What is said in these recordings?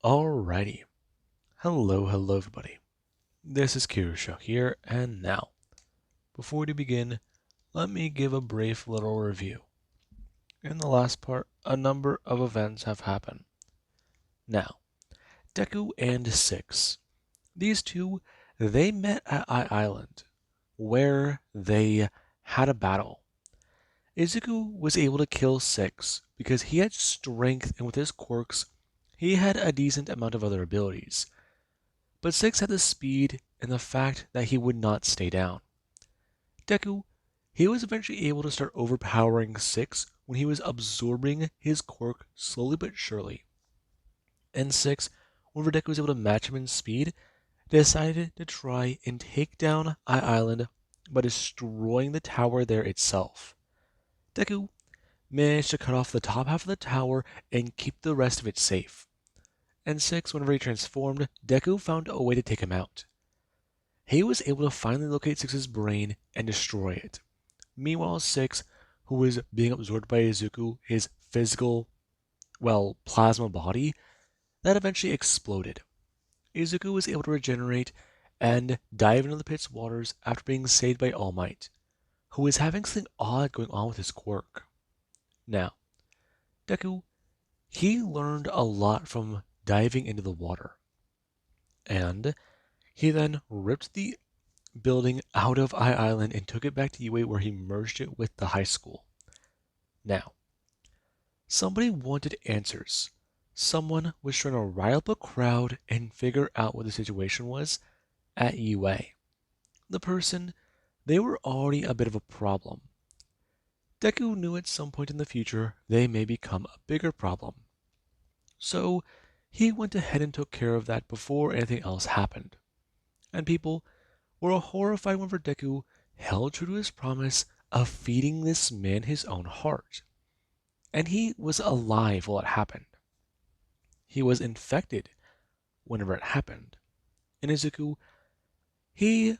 Alrighty. Hello everybody. This is Kirusha here, and now, before we begin, let me give a brief little review. In the last part, a number of events have happened. Now, Deku and Six. These two, they met at Island, where they had a battle. Izuku was able to kill Six because he had strength, and with his quirks, he had a decent amount of other abilities. But Six had the speed and the fact that he would not stay down. Deku, he was eventually able to start overpowering Six when he was absorbing his quirk slowly but surely. And Six, whenever Deku was able to match him in speed, decided to try and take down Island by destroying the tower there itself. Deku managed to cut off the top half of the tower and keep the rest of it safe. And Six, whenever he transformed, Deku found a way to take him out. He was able to finally locate Six's brain and destroy it. Meanwhile, Six, who was being absorbed by Izuku, his physical, plasma body, that eventually exploded. Izuku was able to regenerate and dive into the pit's waters after being saved by All Might, who was having something odd going on with his quirk. Now, Deku, he learned a lot from diving into the water, and he then ripped the building out of Island and took it back to UA where he merged it with the high school. Now, somebody wanted answers. Someone was trying to rile up a crowd and figure out what the situation was at UA. The person, they were already a bit of a problem. Deku knew at some point in the future they may become a bigger problem. So he went ahead and took care of that before anything else happened. And people were horrified whenever Deku held true to his promise of feeding this man his own heart. And he was alive while it happened. He was infected whenever it happened. And Izuku, he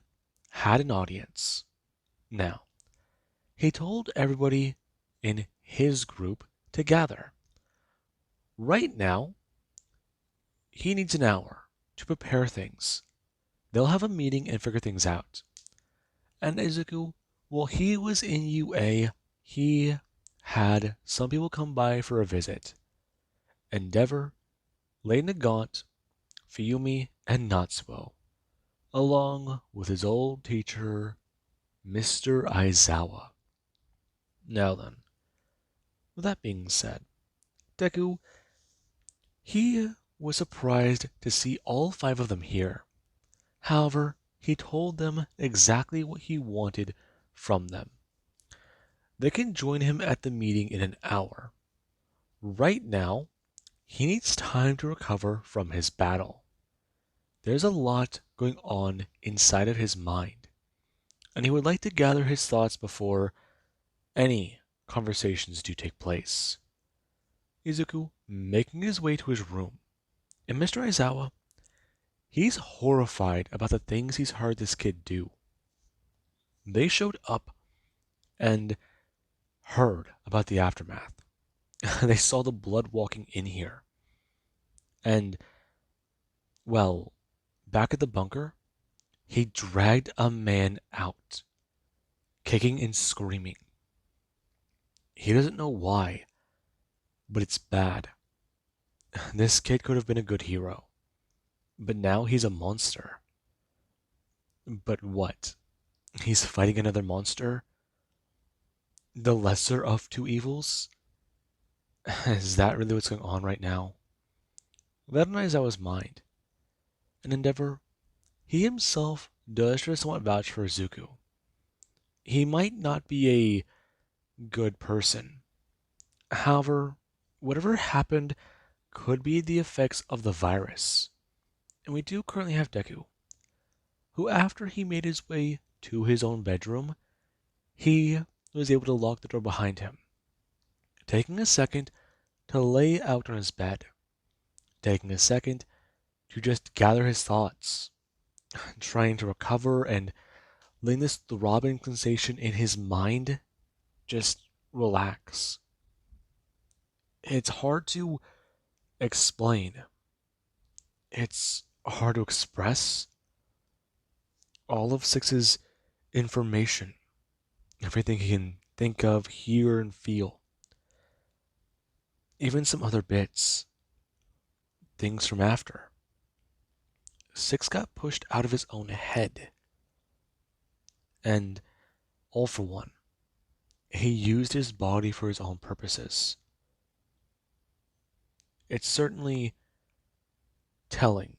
had an audience. Now, he told everybody in his group to gather. Right now, he needs an hour to prepare things. They'll have a meeting and figure things out. And Izuku, while he was in UA, he had some people come by for a visit. Endeavor, Lady Nagant, Fuyumi, and Natsuo, along with his old teacher, Mr. Aizawa. Now then, with that being said, Deku, he was surprised to see all five of them here. However, he told them exactly what he wanted from them. They can join him at the meeting in an hour. Right now, he needs time to recover from his battle. There's a lot going on inside of his mind, and he would like to gather his thoughts before any conversations do take place. Izuku making his way to his room, and Mr. Aizawa, he's horrified about the things he's heard this kid do. They showed up and heard about the aftermath. They saw the blood walking in here. And, back at the bunker, he dragged a man out, kicking and screaming. He doesn't know why, but it's bad. This kid could have been a good hero, but now he's a monster. But what? He's fighting another monster? The lesser of two evils? Is that really what's going on right now? That on Aizawa's mind. An Endeavor, he himself does try to somewhat vouch for Izuku. He might not be a good person. However, whatever happened could be the effects of the virus. And we do currently have Deku, who after he made his way to his own bedroom, he was able to lock the door behind him, taking a second to lay out on his bed, taking a second to just gather his thoughts, trying to recover and letting this throbbing sensation in his mind just relax. It's hard to explain, It's hard to express all of Six's information, everything he can think of, hear, and feel. Even some other bits, things from after. Six got pushed out of his own head, and all for one, he used his body for his own purposes. It's certainly telling.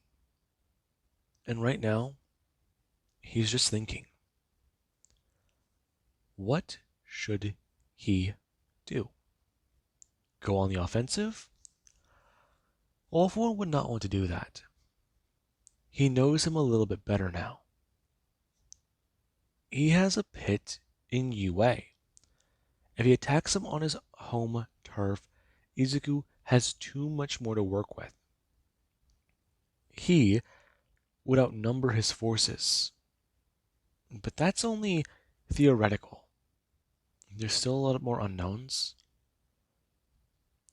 And right now, he's just thinking, what should he do? Go on the offensive? All for one would not want to do that. He knows him a little bit better now. He has a pit in UA. If he attacks him on his home turf, Izuku has too much more to work with. He would outnumber his forces. But that's only theoretical. There's still a lot more unknowns.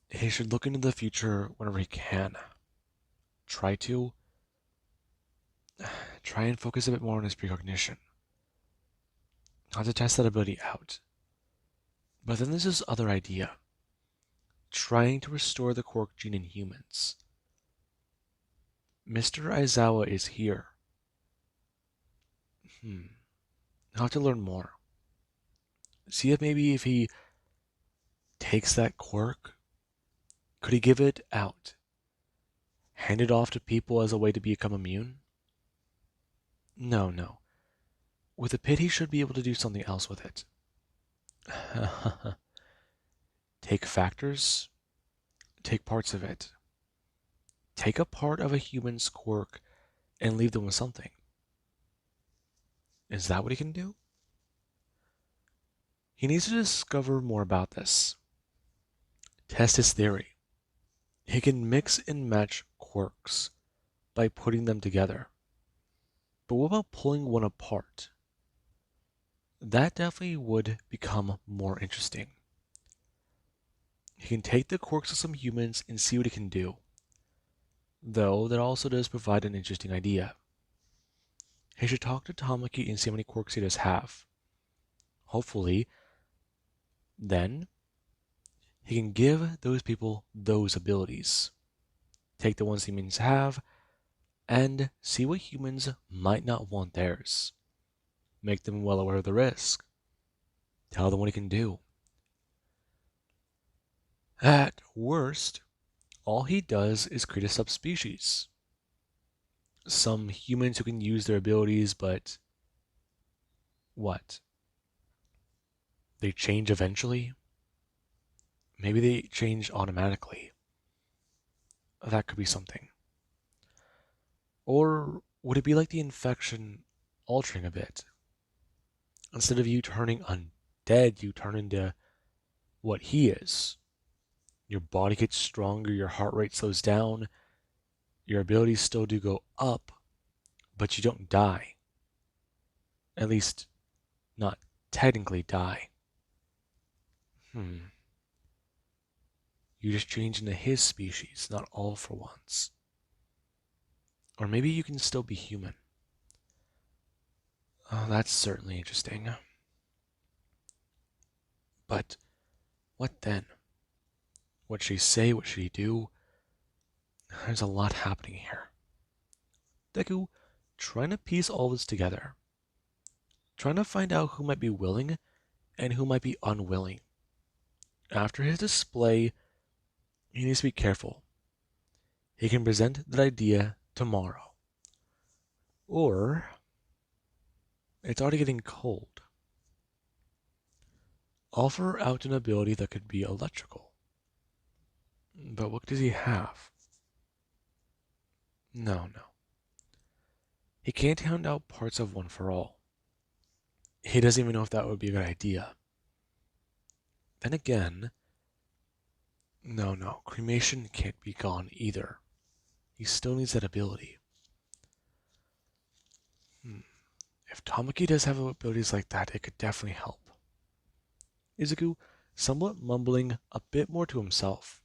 He should look into the future whenever he can. Try and focus a bit more on his precognition. Not to test that ability out. But then there's this other idea. Trying to restore the Quark gene in humans. Mr. Aizawa is here. I'll have to learn more. See if maybe if he takes that quirk, could he give it out? Hand it off to people as a way to become immune? No. With a pit, he should be able to do something else with it. Take factors, take parts of it. Take a part of a human's quirk and leave them with something. Is that what he can do? He needs to discover more about this. Test his theory. He can mix and match quirks by putting them together. But what about pulling one apart? That definitely would become more interesting. He can take the quirks of some humans and see what he can do. Though that also does provide an interesting idea. He should talk to Tamaki and see how many quirks he does have. Hopefully, then, he can give those people those abilities. Take the ones humans have, and see what humans might not want theirs. Make them well aware of the risk. Tell them what he can do. At worst, all he does is create a subspecies. Some humans who can use their abilities, but what? They change eventually? Maybe they change automatically. That could be something. Or would it be like the infection altering a bit? Instead of you turning undead, you turn into what he is. Your body gets stronger, your heart rate slows down, your abilities still do go up, but you don't die. At least, not technically die. You just change into his species, not all for once. Or maybe you can still be human. Oh, that's certainly interesting. But what then? What should he say? What should he do? There's a lot happening here. Deku trying to piece all this together. Trying to find out who might be willing and who might be unwilling. After his display, he needs to be careful. He can present that idea tomorrow. Or it's already getting cold. Offer out an ability that could be electrical. But what does he have? No. He can't hand out parts of One for All. He doesn't even know if that would be a good idea. Then again, no. Cremation can't be gone either. He still needs that ability. If Tamaki does have abilities like that, it could definitely help. Izuku, somewhat mumbling a bit more to himself,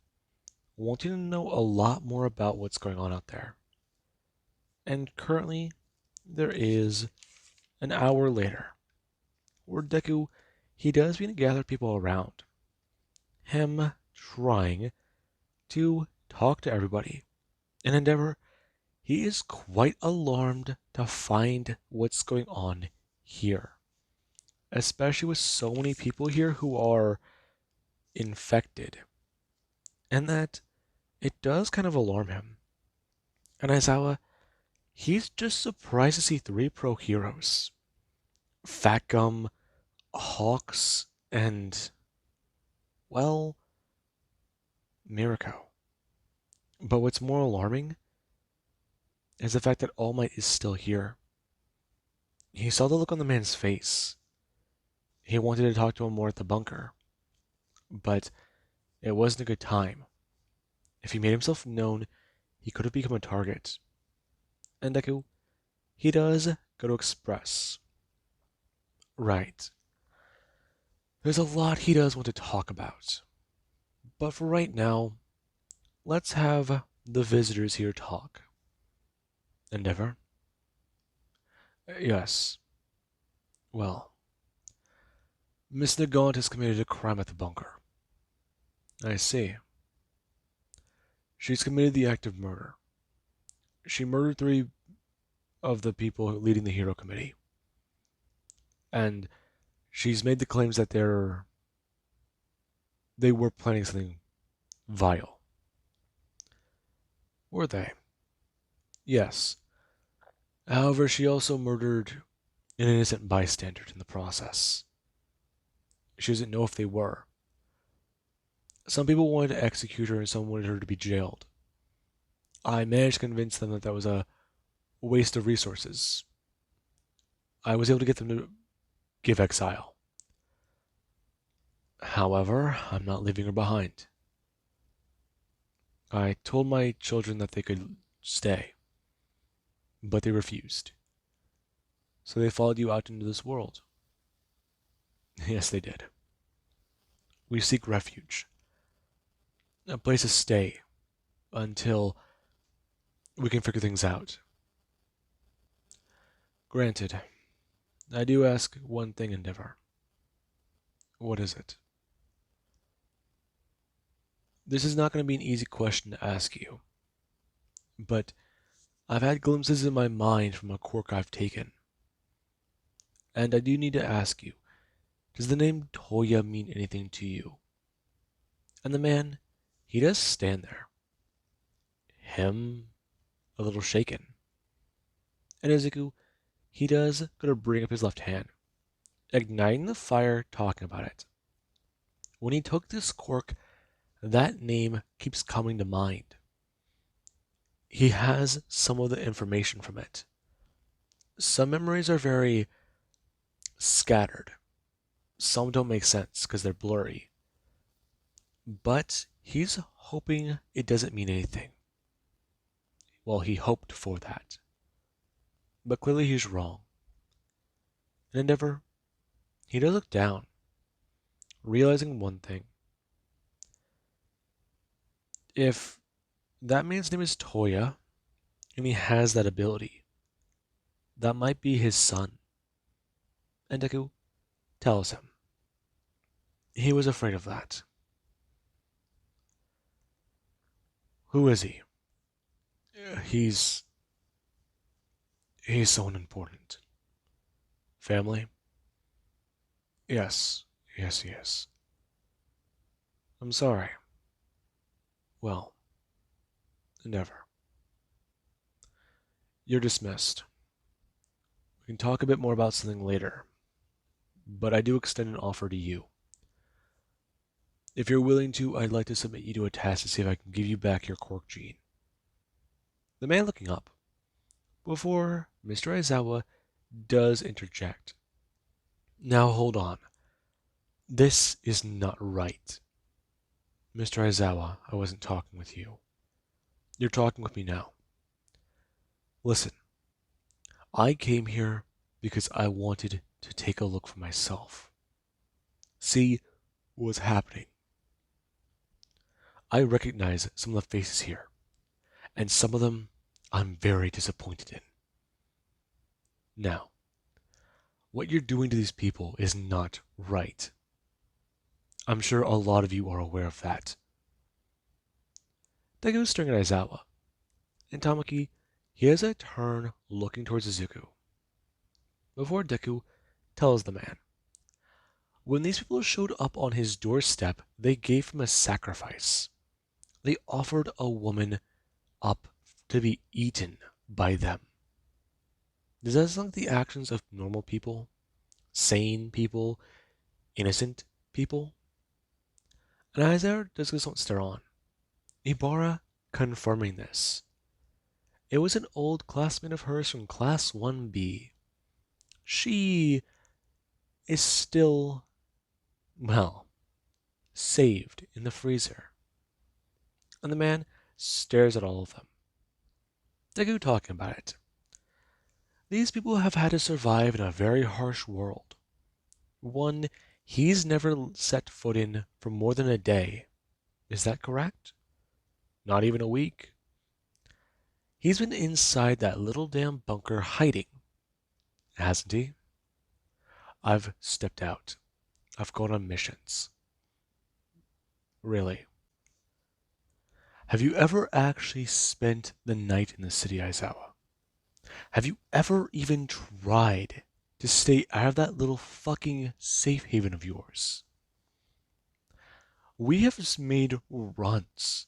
wanting to know a lot more about what's going on out there. And currently, there is an hour later, where Deku, he does begin to gather people around him, trying to talk to everybody. In Endeavor, he is quite alarmed to find what's going on here, especially with so many people here who are infected, and that it does kind of alarm him. And Aizawa, he's just surprised to see three pro heroes, Fat Gum, Hawks, and, well, Mirako. But what's more alarming is the fact that All Might is still here. He saw the look on the man's face. He wanted to talk to him more at the bunker, but it wasn't a good time. If he made himself known, he could have become a target. And Deku, he does go to Express. Right. There's a lot he does want to talk about. But for right now, let's have the visitors here talk. Endeavor? Yes. Well, Miss Nagant has committed a crime at the bunker. I see. She's committed the act of murder. She murdered three of the people leading the Hero Committee. And she's made the claims that they were planning something vile. Were they? Yes. However, she also murdered an innocent bystander in the process. She doesn't know if they were. Some people wanted to execute her and some wanted her to be jailed. I managed to convince them that that was a waste of resources. I was able to get them to give exile. However, I'm not leaving her behind. I told my children that they could stay, but they refused. So they followed you out into this world. Yes, they did. We seek refuge, a place to stay until we can figure things out. Granted, I do ask one thing, Endeavor. What is it? This is not going to be an easy question to ask you, but I've had glimpses in my mind from a quirk I've taken. And I do need to ask you, does the name Toya mean anything to you? And the man, he does stand there. Him, a little shaken. And Izuku, he does go to bring up his left hand, igniting the fire, talking about it. When he took this quirk, that name keeps coming to mind. He has some of the information from it. Some memories are very scattered. Some don't make sense because they're blurry. But he's hoping it doesn't mean anything. Well, he hoped for that. But clearly he's wrong. In Endeavor, he does look down, realizing one thing. If that man's name is Toya, and he has that ability, that might be his son. And Deku tells him. He was afraid of that. Who is he? He's someone important. Family? Yes, yes, he is. I'm sorry. Well, never. You're dismissed. We can talk a bit more about something later, but I do extend an offer to you. If you're willing to, I'd like to submit you to a task to see if I can give you back your Quirk gene. The man looking up, before Mr. Aizawa does interject. Now hold on. This is not right. Mr. Aizawa, I wasn't talking with you. You're talking with me now. Listen, I came here because I wanted to take a look for myself. See what's happening. I recognize some of the faces here, and some of them I'm very disappointed in. Now, what you're doing to these people is not right. I'm sure a lot of you are aware of that. Deku staring at Aizawa, and Tamaki, he has a turn looking towards Izuku. Before Deku tells the man, when these people showed up on his doorstep, they gave him a sacrifice. They offered a woman up to be eaten by them. Does that sound like the actions of normal people? Sane people? Innocent people? And Aizawa just don't stare on. Ibara confirming this. It was an old classmate of hers from Class 1B. She is still, well, saved in the freezer. And the man stares at all of them. Deku talking about it. These people have had to survive in a very harsh world. One he's never set foot in for more than a day. Is that correct? Not even a week. He's been inside that little damn bunker hiding, hasn't he? I've stepped out. I've gone on missions. Really. Have you ever actually spent the night in the city, Aizawa? Have you ever even tried to stay out of that little fucking safe haven of yours? We have just made runs.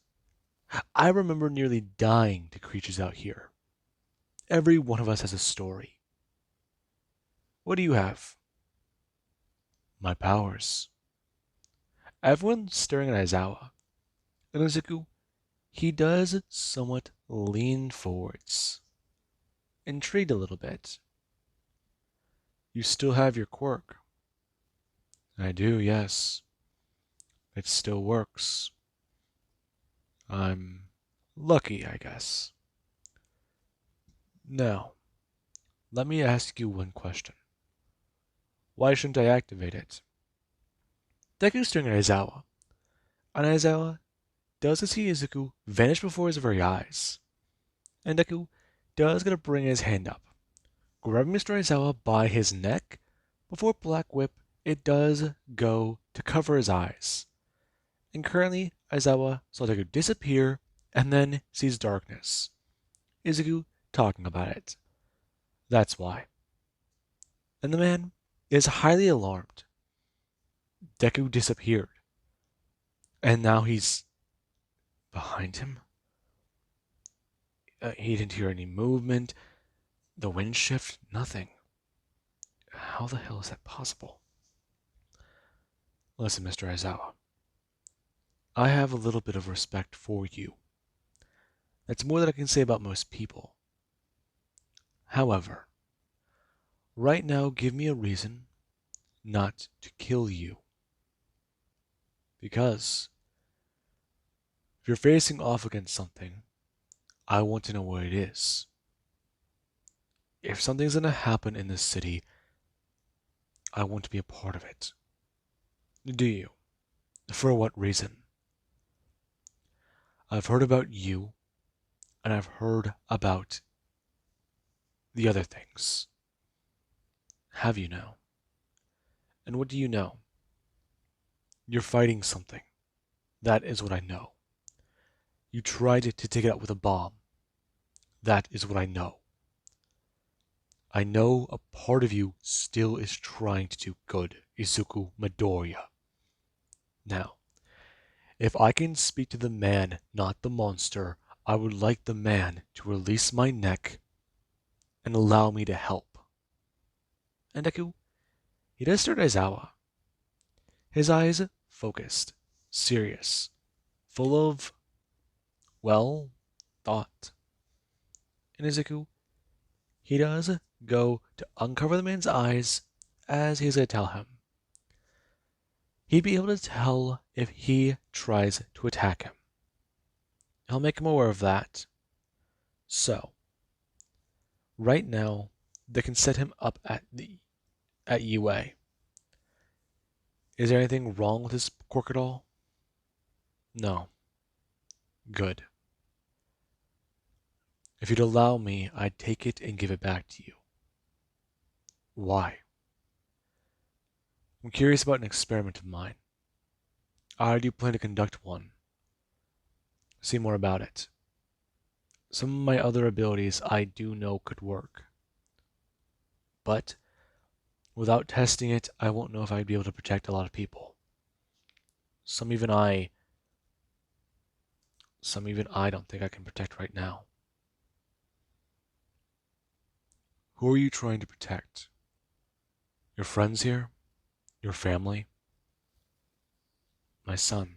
I remember nearly dying to creatures out here. Every one of us has a story. What do you have? My powers. Everyone's staring at Aizawa. And Izuku, he does somewhat lean forwards. Intrigued a little bit. You still have your quirk. I do, yes. It still works. I'm lucky, I guess. Now, let me ask you one question. Why shouldn't I activate it? Deku's staring at Aizawa, and Aizawa does see Izuku vanish before his very eyes. And Deku does get to bring his hand up, grabbing Mr. Aizawa by his neck. Before Black Whip, it does go to cover his eyes. And currently, Aizawa saw Deku disappear and then sees darkness. Izuku talking about it. That's why. And the man is highly alarmed. Deku disappeared. And now he's behind him. He didn't hear any movement. The wind shift, nothing. How the hell is that possible? Listen, Mr. Aizawa. I have a little bit of respect for you. That's more than I can say about most people. However, right now give me a reason not to kill you. Because if you're facing off against something, I want to know what it is. If something's going to happen in this city, I want to be a part of it. Do you? For what reason? I've heard about you, and I've heard about the other things. Have you now? And what do you know? You're fighting something. That is what I know. You tried to take it out with a bomb. That is what I know. I know a part of you still is trying to do good, Izuku Midoriya. Now, if I can speak to the man, not the monster, I would like the man to release my neck and allow me to help. And Deku, he does stare at Aizawa. His eyes focused, serious, full of, well, thought. And Izuku, he does go to uncover the man's eyes as he's going to tell him. He'd be able to tell if he tries to attack him. He'll make him aware of that. So, right now, they can set him up at UA. Is there anything wrong with his quirk at all? No. Good. If you'd allow me, I'd take it and give it back to you. Why? I'm curious about an experiment of mine. How do you plan to conduct one? See more about it. Some of my other abilities I do know could work. But without testing it, I won't know if I'd be able to protect a lot of people. Some even I don't think I can protect right now. Who are you trying to protect? Your friends here? Your family? My son.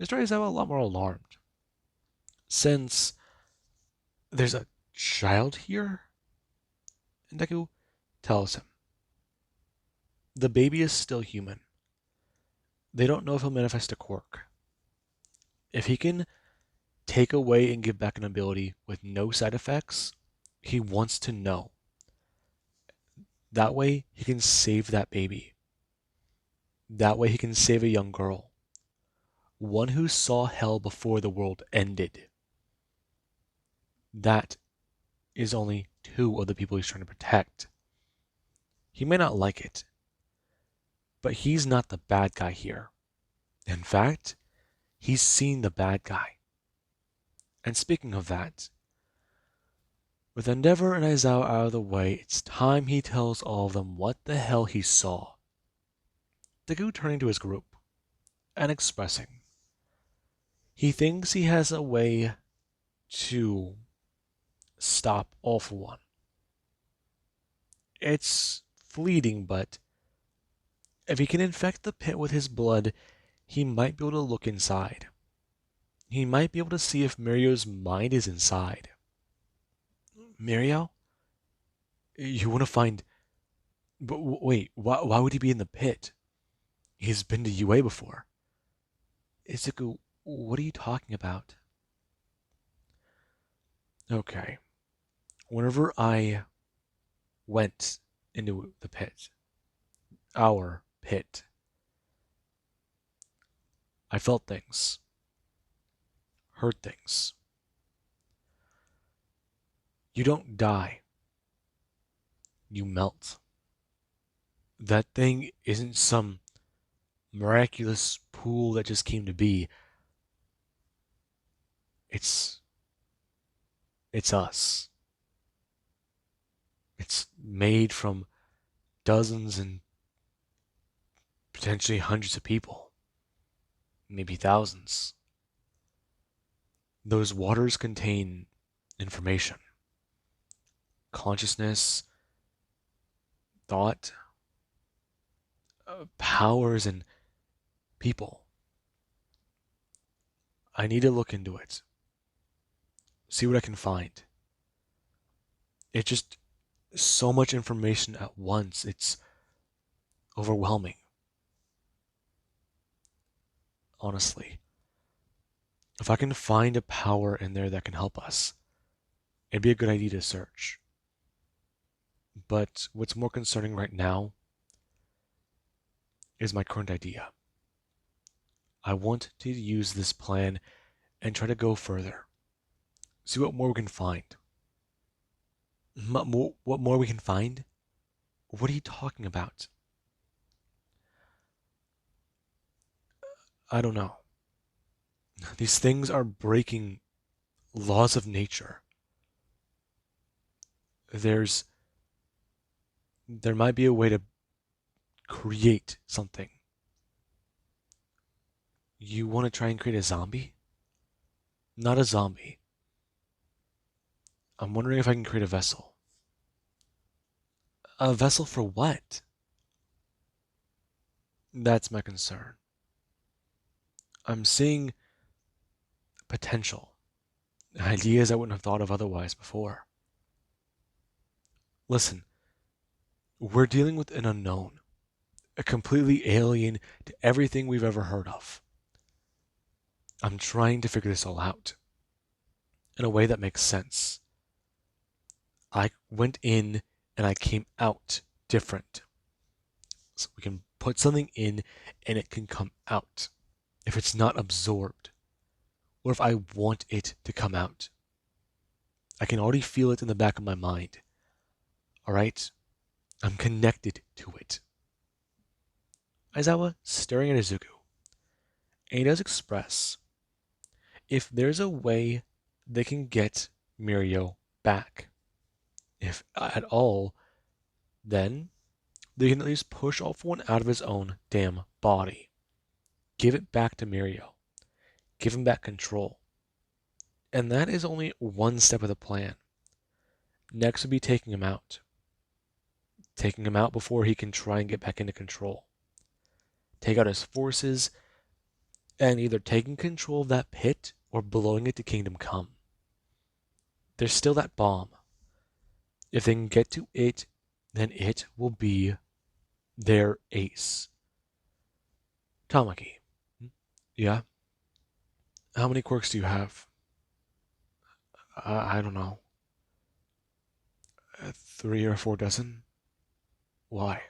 Mr. Aizawa a lot more alarmed. Since there's a child here? And Deku tells him. The baby is still human. They don't know if he'll manifest a quirk. If he can take away and give back an ability with no side effects, he wants to know. That way, he can save that baby. That way, he can save a young girl. One who saw hell before the world ended. That is only two of the people he's trying to protect. He may not like it, but he's not the bad guy here. In fact, he's seen the bad guy. And speaking of that, with Endeavor and Aizawa out of the way, it's time he tells all of them what the hell he saw. Deku turning to his group and expressing. He thinks he has a way to stop All For One. It's fleeting, but if he can infect the pit with his blood, he might be able to look inside. He might be able to see if Mirio's mind is inside. Mirio? You want to find... But wait, why would he be in the pit? He's been to UA before. Izuku, what are you talking about? Okay. Whenever I went into the pit, our pit, I felt things. Heard things. You don't die. You melt. That thing isn't some miraculous pool that just came to be. It's us. It's made from dozens and potentially hundreds of people. Maybe thousands. Those waters contain information. Consciousness, thought, powers, and people. I need to look into it. See what I can find. It's just so much information at once. It's overwhelming. Honestly. If I can find a power in there that can help us, it'd be a good idea to search. But what's more concerning right now is my current idea. I want to use this plan and try to go further. See what more we can find. What more we can find? What are you talking about? I don't know. These things are breaking laws of nature. There might be a way to create something. You want to try and create a zombie? Not a zombie. I'm wondering if I can create a vessel. A vessel for what? That's my concern. I'm seeing potential. Ideas I wouldn't have thought of otherwise before. Listen, we're dealing with an unknown. A completely alien to everything we've ever heard of. I'm trying to figure this all out in a way that makes sense. I went in and I came out different. So we can put something in and it can come out if it's not absorbed, or if I want it to come out. I can already feel it in the back of my mind. Alright? I'm connected to it. Aizawa staring at Izuku, and he does express if there's a way they can get Mirio back, if at all, then they can at least push off one out of his own damn body. Give it back to Mirio. Give him back control. And that is only one step of the plan. Next would be taking him out. Taking him out before he can try and get back into control. Take out his forces, and either taking control of that pit or blowing it to Kingdom Come. There's still that bomb. If they can get to it, then it will be their ace. Tamaki. Yeah? How many quirks do you have? I don't know. 3 or 4 dozen? Why?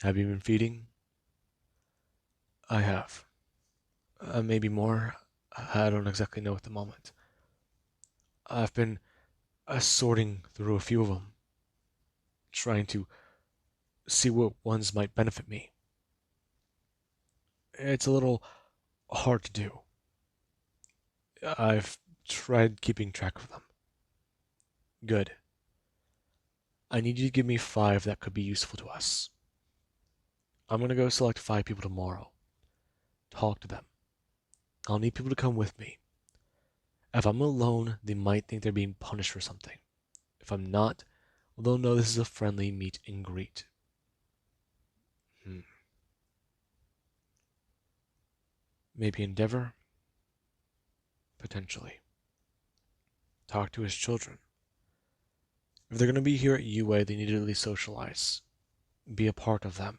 Have you been feeding? I have. Maybe more. I don't exactly know at the moment. I've been sorting through a few of them, trying to see what ones might benefit me. It's a little hard to do. I've tried keeping track of them. Good. I need you to give me 5 that could be useful to us. I'm gonna go select 5 people tomorrow. Talk to them. I'll need people to come with me. If I'm alone, they might think they're being punished for something. If I'm not, well, they'll know this is a friendly meet and greet. Maybe Endeavor? Potentially. Talk to his children. If they're going to be here at UA, they need to at least socialize. Be a part of them.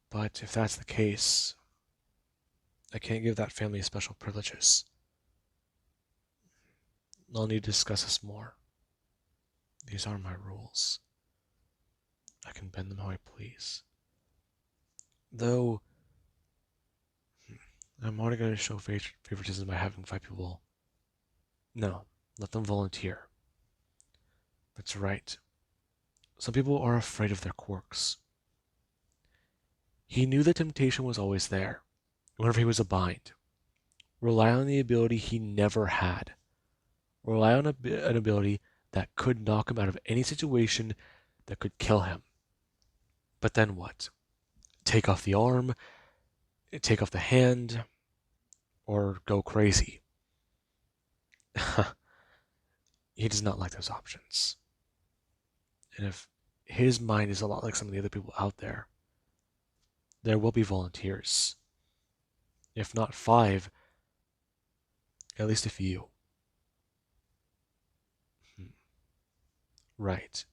But if that's the case, I can't give that family special privileges. I'll need to discuss this more. These are my rules. I can bend them how I please. Though, I'm already going to show favoritism by having 5 people. No, let them volunteer. That's right. Some people are afraid of their quirks. He knew the temptation was always there, whenever he was a bind. Rely on the ability he never had. Rely on an ability that could knock him out of any situation that could kill him. But then what? Take off the arm, take off the hand, or go crazy. He does not like those options. And if his mind is a lot like some of the other people out there, there will be volunteers. If not 5, at least a few. Right.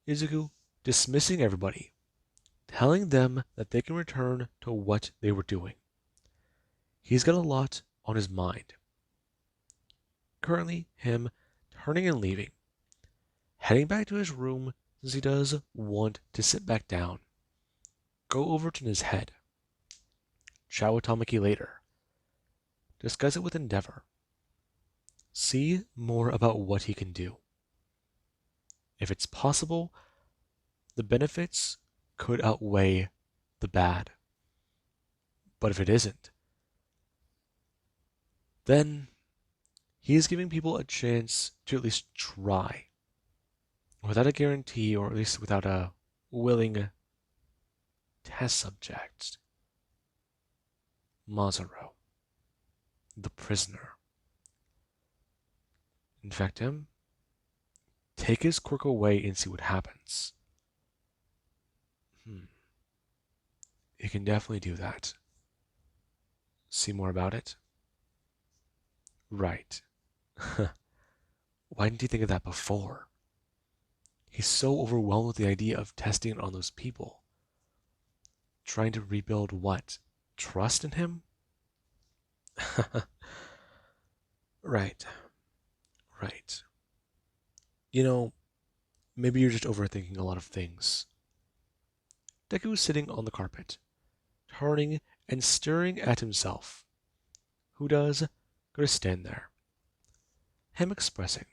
Izuku dismissing everybody, telling them that they can return to what they were doing. He's got a lot on his mind. Currently, him turning and leaving, heading back to his room since he does want to sit back down. Go over to his head. Chat with Tamaki later. Discuss it with Endeavor. See more about what he can do. If it's possible, the benefits could outweigh the bad. But if it isn't, then he is giving people a chance to at least try. Without a guarantee, or at least without a willing test subject. Masaru, the prisoner. Infect him, take his quirk away and see what happens. You can definitely do that. See more about it? Right. Why didn't you think of that before? He's so overwhelmed with the idea of testing it on those people. Trying to rebuild what? Trust in him? Right. Right. You know, maybe you're just overthinking a lot of things. Deku is sitting on the carpet, turning and staring at himself. Who does? Go to stand there. him expressing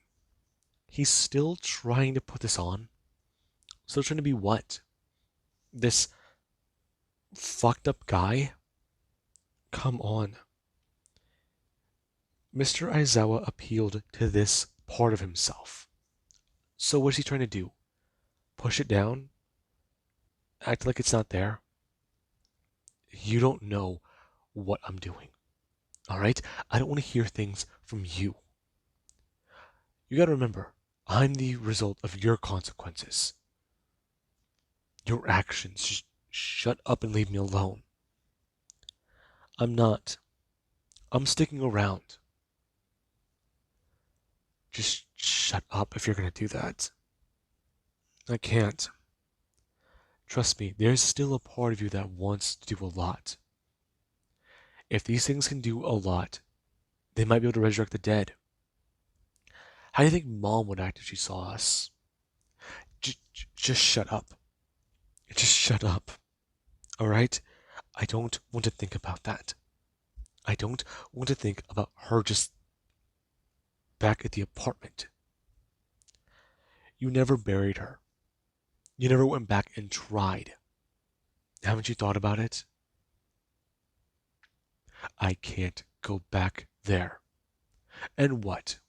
he's still trying to put this on. Still trying to be what? This fucked up guy? Come on. Mr. Aizawa appealed to this part of himself. So what's he trying to do? Push it down? Act like it's not there? You don't know what I'm doing. Alright? I don't want to hear things from you. You gotta remember, I'm the result of your consequences. Your actions. Just shut up and leave me alone. I'm not. I'm sticking around. Just shut up if you're gonna do that. I can't. Trust me, there's still a part of you that wants to do a lot. If these things can do a lot, they might be able to resurrect the dead. How do you think Mom would act if she saw us? Just shut up. Just shut up. Alright? I don't want to think about that. I don't want to think about her just back at the apartment. You never buried her. You never went back and tried. Haven't you thought about it? I can't go back there. And what?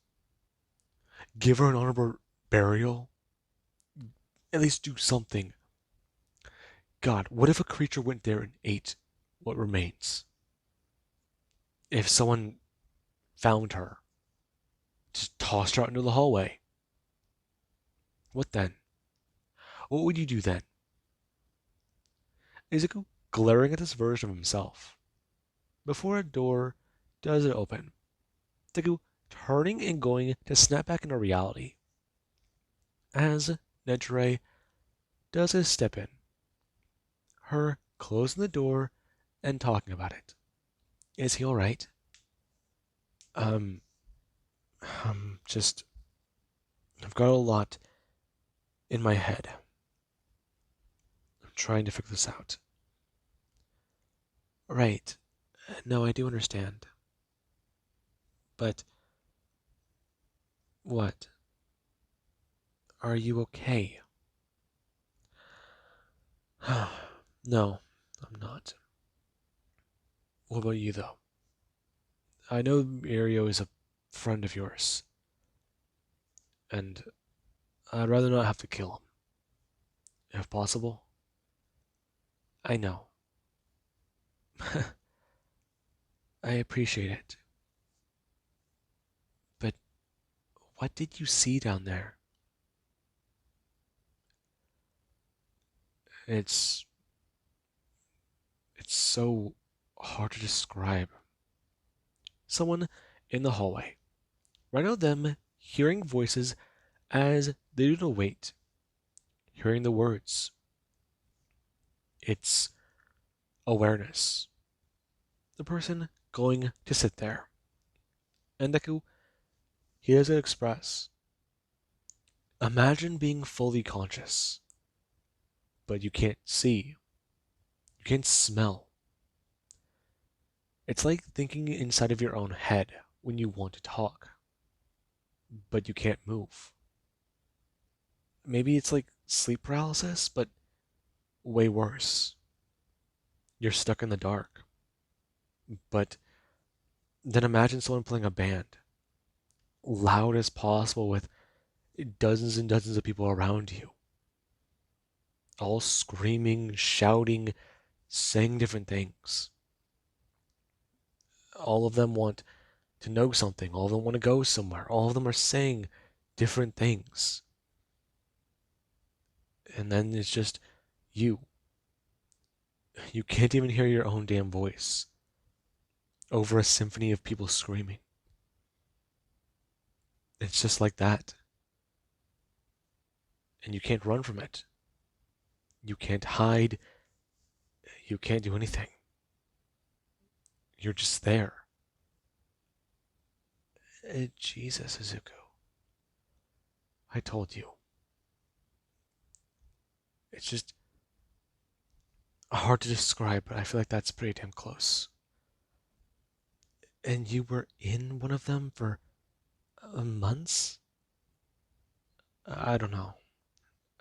Give her an honorable burial? At least do something. God, what if a creature went there and ate what remains? If someone found her, just tossed her out into the hallway? What then? What would you do then? Izuku glaring at this version of himself. Before a door does it open, Deku turning and going to snap back into reality. As Nejire does a step in, her closing the door and talking about it. Is he alright? Um, just, I've got a lot in my head. I'm trying to figure this out. Right. No, I do understand. But, what? Are you okay? No, I'm not. What about you, though? I know Mirio is a friend of yours, and I'd rather not have to kill him, if possible. I know. I appreciate it. But what did you see down there? It's so hard to describe. Someone in the hallway. Right now them hearing voices as they do wait. Hearing the words. It's awareness. The person going to sit there. And Deku, he doesn't express. Imagine being fully conscious, but you can't see. You can't smell. It's like thinking inside of your own head when you want to talk, but you can't move. Maybe it's like sleep paralysis, but way worse. You're stuck in the dark. But then imagine someone playing a band, loud as possible with dozens and dozens of people around you, all screaming, shouting, saying different things. All of them want to know something. All of them want to go somewhere. All of them are saying different things. And then it's just you. You can't even hear your own damn voice over a symphony of people screaming. It's just like that. And you can't run from it. You can't hide. You can't do anything. You're just there. Jesus, Izuku. I told you. It's just hard to describe, but I feel like that's pretty damn close. And you were in one of them for Months? I don't know.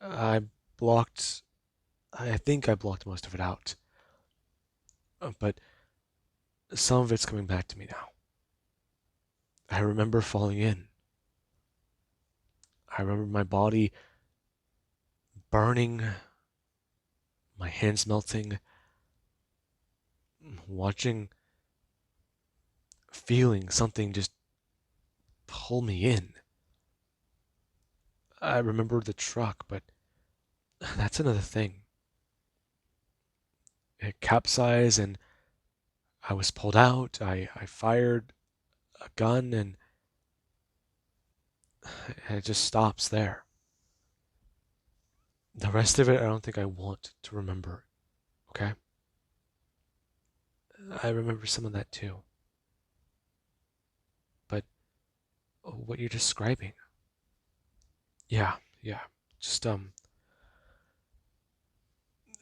I blocked, I think I blocked most of it out. But some of it's coming back to me now. I remember falling in. I remember my body burning, my hands melting, watching, feeling something just pull me in. I remember the truck, but that's another thing. It capsized and I was pulled out. I fired a gun and it just stops there. The rest of it, I don't think I want to remember, okay? I remember some of that too. But what you're describing, yeah, yeah. Just,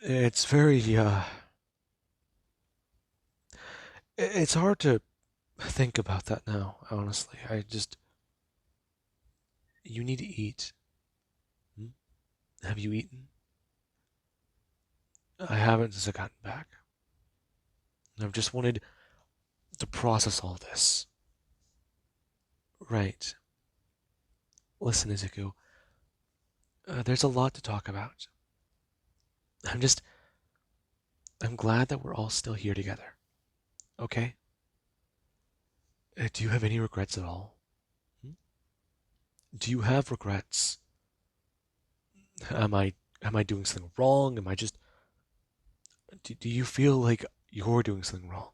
it's very, it's hard to think about that now, honestly. You need to eat. Hmm? Have you eaten? I haven't since I got back. I've just wanted to process all this. Right. Listen, Izuku, there's a lot to talk about. I'm just, I'm glad that we're all still here together. Okay? Do you have any regrets at all? Hmm? Do you have regrets? Am I, am I doing something wrong? Am I just, do you feel like you're doing something wrong?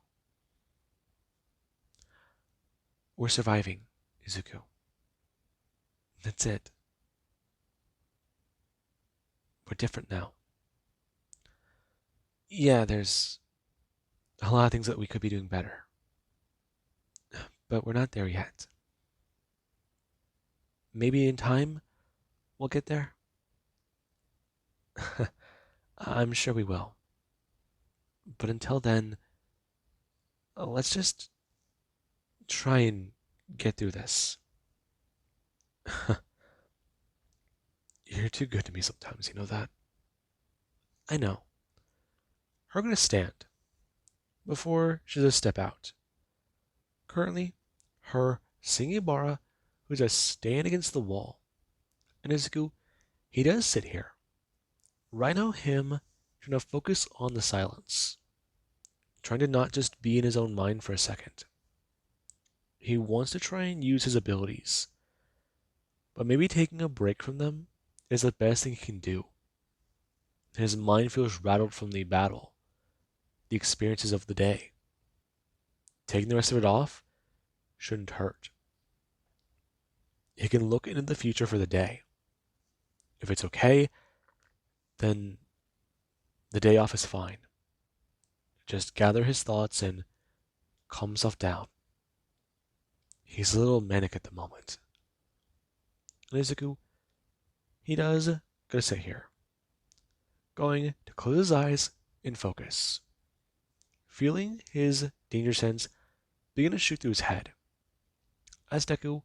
We're surviving, Izuku. That's it. We're different now. Yeah, there's a lot of things that we could be doing better, but we're not there yet. Maybe in time we'll get there. I'm sure we will. But until then, let's just try and get through this. You're too good to me sometimes, you know that? I know. Her gonna stand before she does step out. Currently, her Singibara, who's just stand against the wall. And Izuku, he does sit here. Right now, him trying to focus on the silence, trying to not just be in his own mind for a second. He wants to try and use his abilities, but maybe taking a break from them is the best thing he can do. His mind feels rattled from the battle, the experiences of the day. Taking the rest of it off shouldn't hurt. He can look into the future for the day. If it's okay, then the day off is fine. Just gather his thoughts and calm himself down. He's a little manic at the moment. Nizuku, he does gonna sit here, going to close his eyes and focus, feeling his danger sense begin to shoot through his head. As Deku,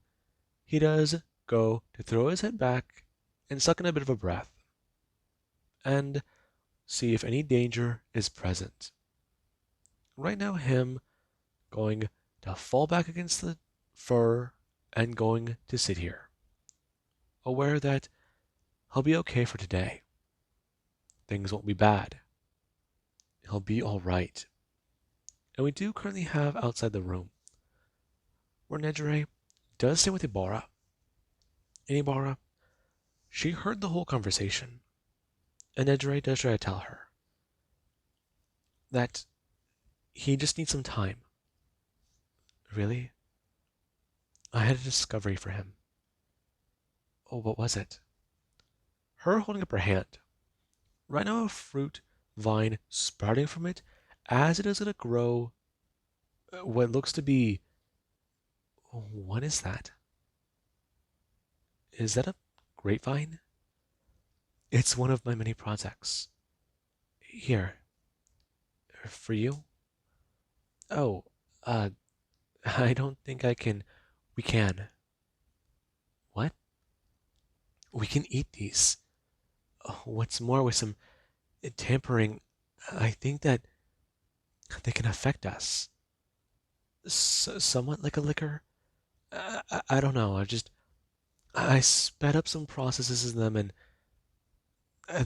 he does go to throw his head back and suck in a bit of a breath, and see if any danger is present. Right now, him going to fall back against the fur and going to sit here, aware that he'll be okay for today. Things won't be bad. He'll be alright. And we do currently have outside the room where Nejire does stay with Ibarra. And Ibarra, she heard the whole conversation. And Nejire does try to tell her that he just needs some time. Really? I had a discovery for him. Oh, what was it? Her holding up her hand. Right now, a fruit vine sprouting from it as it is going to grow what looks to be. What is that? Is that a grapevine? It's one of my many projects. Here, for you? Oh, uh, I don't think I can. We can. We can eat these. What's more, with some tampering, I think that they can affect us. Somewhat like a liquor. I don't know. I sped up some processes in them, and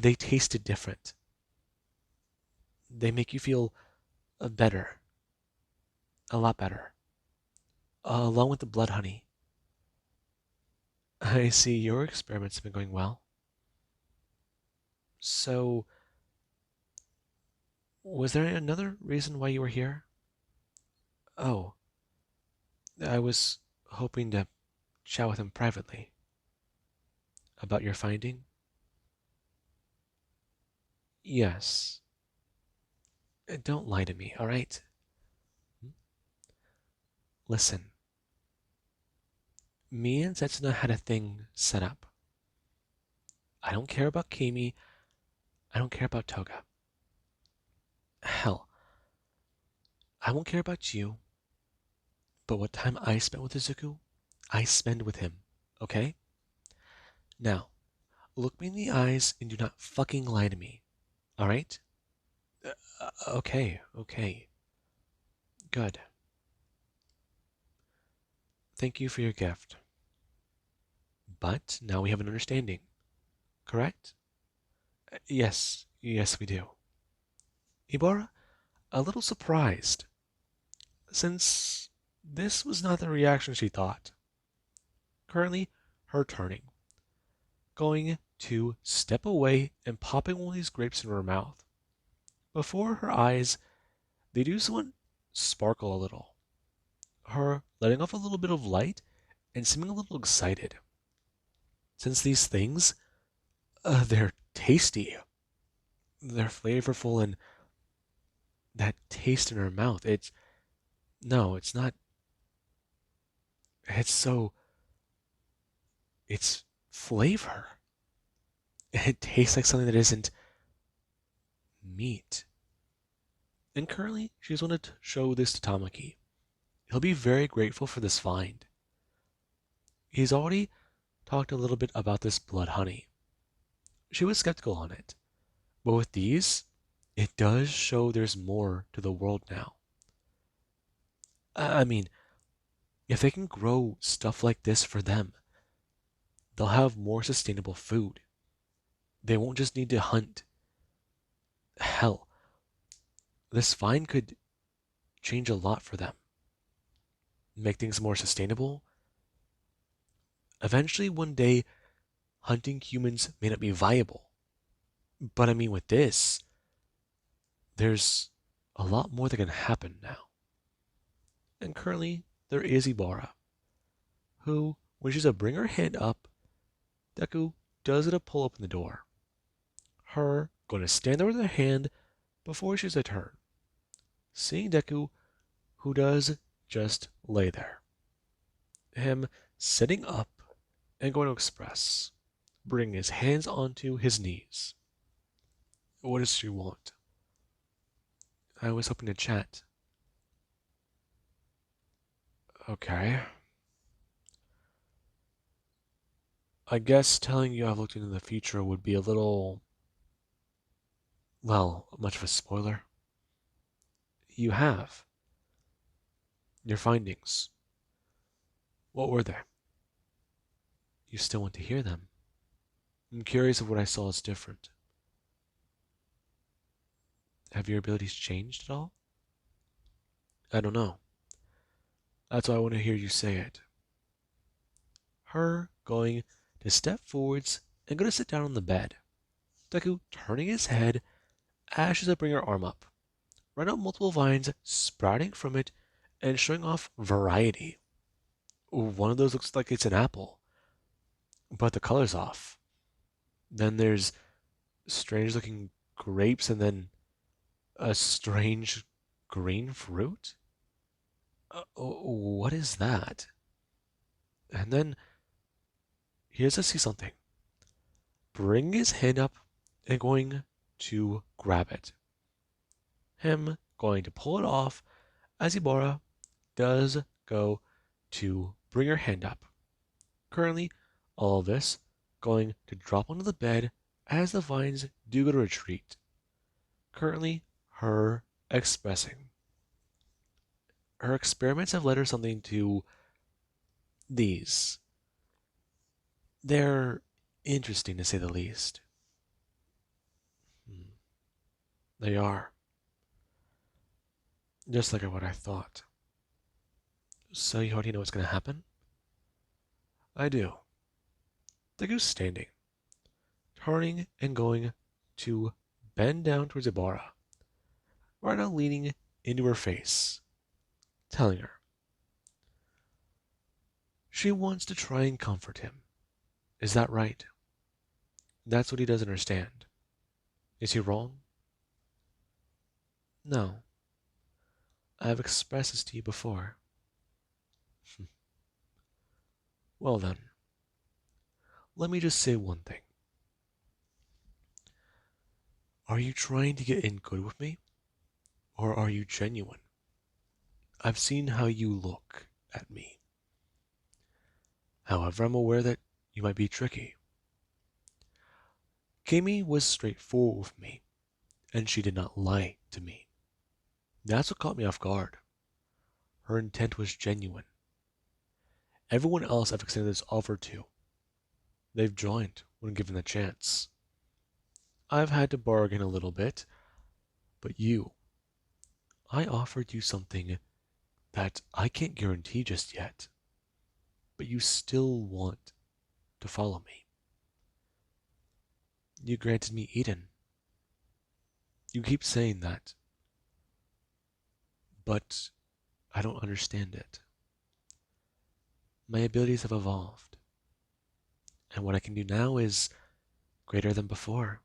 they tasted different. They make you feel better, a lot better, along with the blood honey. I see your experiments have been going well. So, was there another reason why you were here? Oh, I was hoping to chat with him privately about your finding. Yes. Don't lie to me, all right? Listen, me and Setsuna had a thing set up. I don't care about Kimi. I don't care about Toga. Hell, I won't care about you, but what time I spent with Izuku, I spend with him, okay? Now, look me in the eyes and do not fucking lie to me, alright? Okay. Good. Thank you for your gift. But now we have an understanding, correct? Yes, we do. Ibara, a little surprised, since this was not the reaction she thought. Currently, her turning. Going to step away and popping one of these grapes in her mouth. Before her eyes, they do somewhat sparkle a little. Her letting off a little bit of light and seeming a little excited. Since these things, they're tasty. They're flavorful, and that taste in her mouth, no, it's not, it's so, it's flavor. It tastes like something that isn't meat. And currently, she's wanted to show this to Tamaki. He'll be very grateful for this find. He's already talked a little bit about this blood honey. She was skeptical on it, but with these, it does show there's more to the world now. I mean, if they can grow stuff like this for them, they'll have more sustainable food. They won't just need to hunt. Hell, this find could change a lot for them. Make things more sustainable. Eventually, one day, hunting humans may not be viable. But I mean, with this, there's a lot more that can happen now. And currently, there is Ibara, who, when she's to bring her hand up, Deku does get a pull open the door. Her going to stand there with her hand before she's a turn. Seeing Deku, who does just lay there. Him sitting up and going to express, bringing his hands onto his knees. What does she want? I was hoping to chat. Okay. I guess telling you I've looked into the future would be a little, well, much of a spoiler. You have. Your findings. What were they? You still want to hear them? I'm curious if what I saw is different. Have your abilities changed at all? I don't know. That's why I want to hear you say it. Her going to step forwards and go to sit down on the bed. Deku turning his head as she's to bring her arm up. Right out multiple vines sprouting from it and showing off variety. One of those looks like it's an apple, but the color's off. Then there's strange looking grapes and then a strange green fruit? What is that? And then here's to see something. Bring his hand up and going to grab it. Him going to pull it off as Ibara does go to bring her hand up. Currently, all of this going to drop onto the bed as the vines do go to retreat. Currently, her expressing. Her experiments have led her something to these. They're interesting to say the least. Hmm, They are. Just like what I thought. So you already know what's going to happen? I do. Deku's standing, turning and going to bend down towards Ibarra, right now leaning into her face, telling her she wants to try and comfort him. Is that right? That's what he doesn't understand. Is he wrong? No. I've expressed this to you before. Well then, let me just say one thing. Are you trying to get in good with me? Or are you genuine? I've seen how you look at me. However, I'm aware that you might be tricky. Kami was straightforward with me, and she did not lie to me. That's what caught me off guard. Her intent was genuine. Everyone else I've extended this offer to, they've joined when given the chance. I've had to bargain a little bit, but I offered you something that I can't guarantee just yet, but you still want to follow me. You granted me Eden. You keep saying that, but I don't understand it. My abilities have evolved, and what I can do now is greater than before.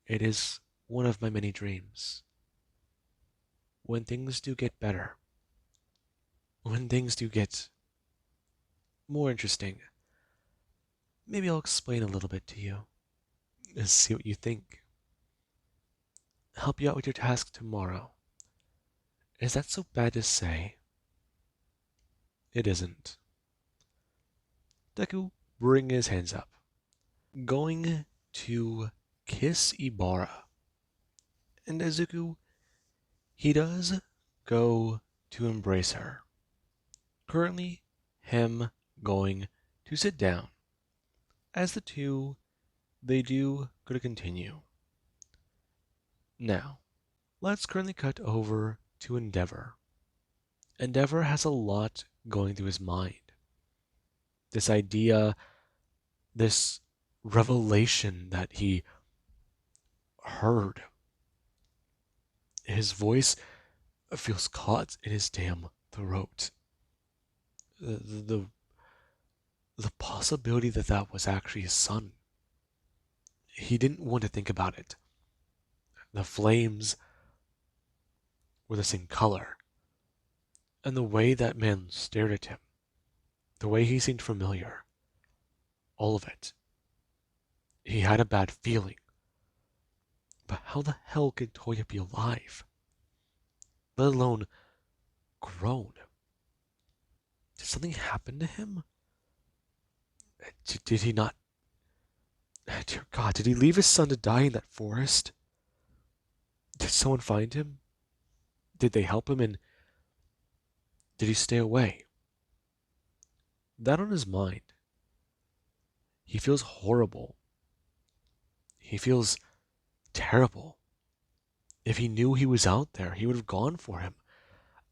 It is one of my many dreams. When things do get better, when things do get more interesting, maybe I'll explain a little bit to you and see what you think. Help you out with your task tomorrow. Is that so bad to say? It isn't. Deku bring his hands up, going to kiss Ibarra. And Izuku, he does go to embrace her. Currently, him going to sit down. As the two, they do go to continue. Now, let's currently cut over to Endeavor. Endeavor has a lot going through his mind. This idea, this revelation that he heard. His voice feels caught in his damn throat. The, the possibility that that was actually his son. He didn't want to think about it. The flames were the same color. And the way that man stared at him, the way he seemed familiar, all of it. He had a bad feeling. But how the hell could Toya be alive? Let alone grown? Did something happen to him? Did he not? Dear God, did he leave his son to die in that forest? Did someone find him? Did they help him, and did he stay away? That on his mind. He feels horrible. He feels terrible. If he knew he was out there, he would have gone for him.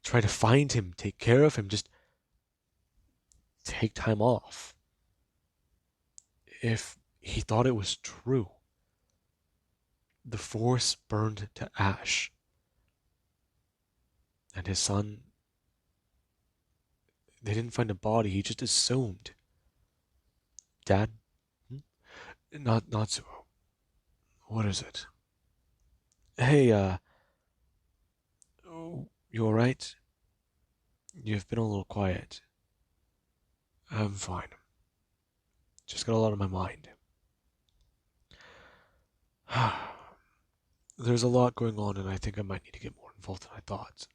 Try to find him, take care of him, just take time off. If he thought it was true, the forest burned to ash. And his son, they didn't find a body, he just assumed. Dad? Not Natsuo. What is it? Hey, oh, you alright? You've been a little quiet. I'm fine. Just got a lot on my mind. There's a lot going on, and I think I might need to get more involved than I thought.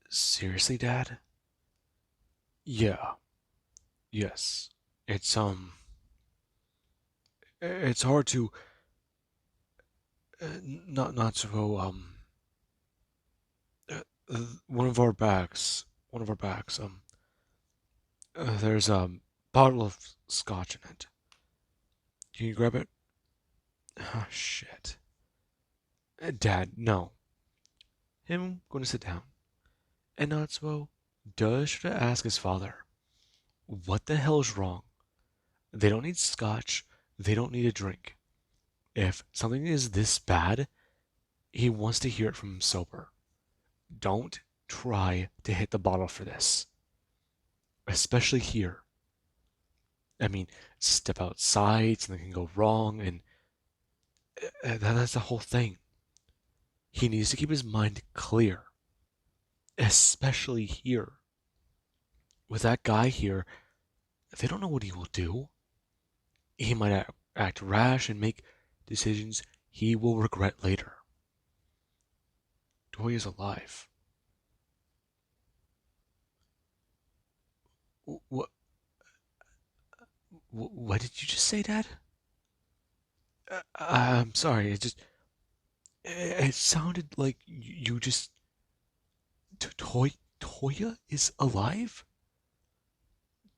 Seriously, Dad? Yeah. Yes. It's it's hard to not so one of our bags there's a bottle of scotch in it. Can you grab it? Ah, shit. Dad, no. Him going to sit down. And Natsuo does try to ask his father, what the hell's wrong? They don't need scotch. They don't need a drink. If something is this bad, he wants to hear it from him sober. Don't try to hit the bottle for this. Especially here. I mean, step outside, something can go wrong, and that's the whole thing. He needs to keep his mind clear. Especially here. With that guy here, they don't know what he will do. He might act rash and make decisions he will regret later. Toy is alive. What? What did you just say, Dad? I'm sorry. It sounded like you just Toya is alive,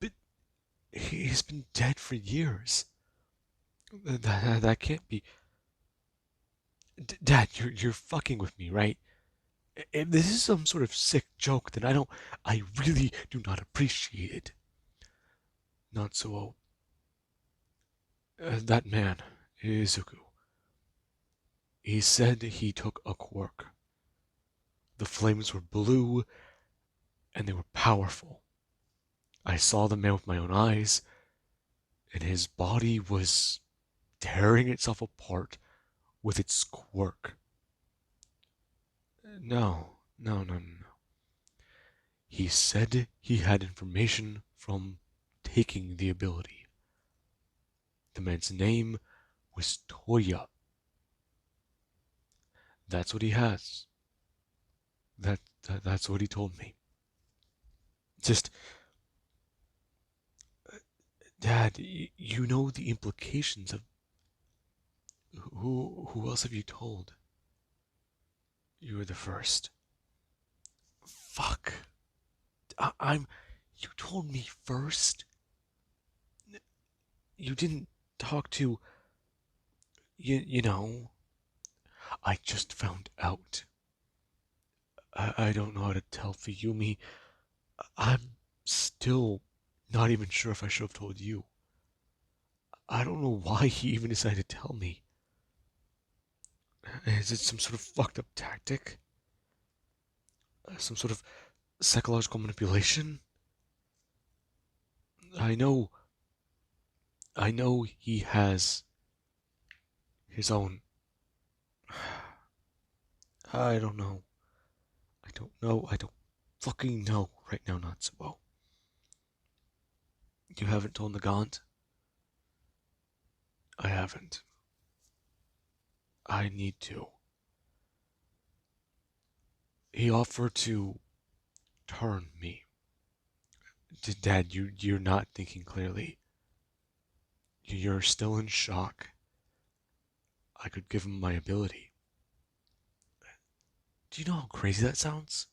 but he's been dead for years. That can't be. Dad, you're fucking with me, right? If this is some sort of sick joke, then I really do not appreciate it. Not so. That man, Izuku. He said he took a quirk. The flames were blue, and they were powerful. I saw the man with my own eyes, and his body was tearing itself apart with its quirk. No. He said he had information from taking the ability. The man's name was Toya. That's what he has. That's what he told me. Just, Dad, you know the implications of who else have you told? You were the first. Fuck. I'm. You told me first. You didn't talk to. You know. I just found out. I don't know how to tell Fuyumi. I'm still not even sure if I should have told you. I don't know why he even decided to tell me. Is it some sort of fucked up tactic? Some sort of psychological manipulation? I know. I know he has his own. I don't know. I don't know. I don't fucking know right now, Natsuo. You haven't told Nagant? I haven't. I need to. He offered to turn me. Dad, you're not thinking clearly. You're still in shock. I could give him my ability. Do you know how crazy that sounds?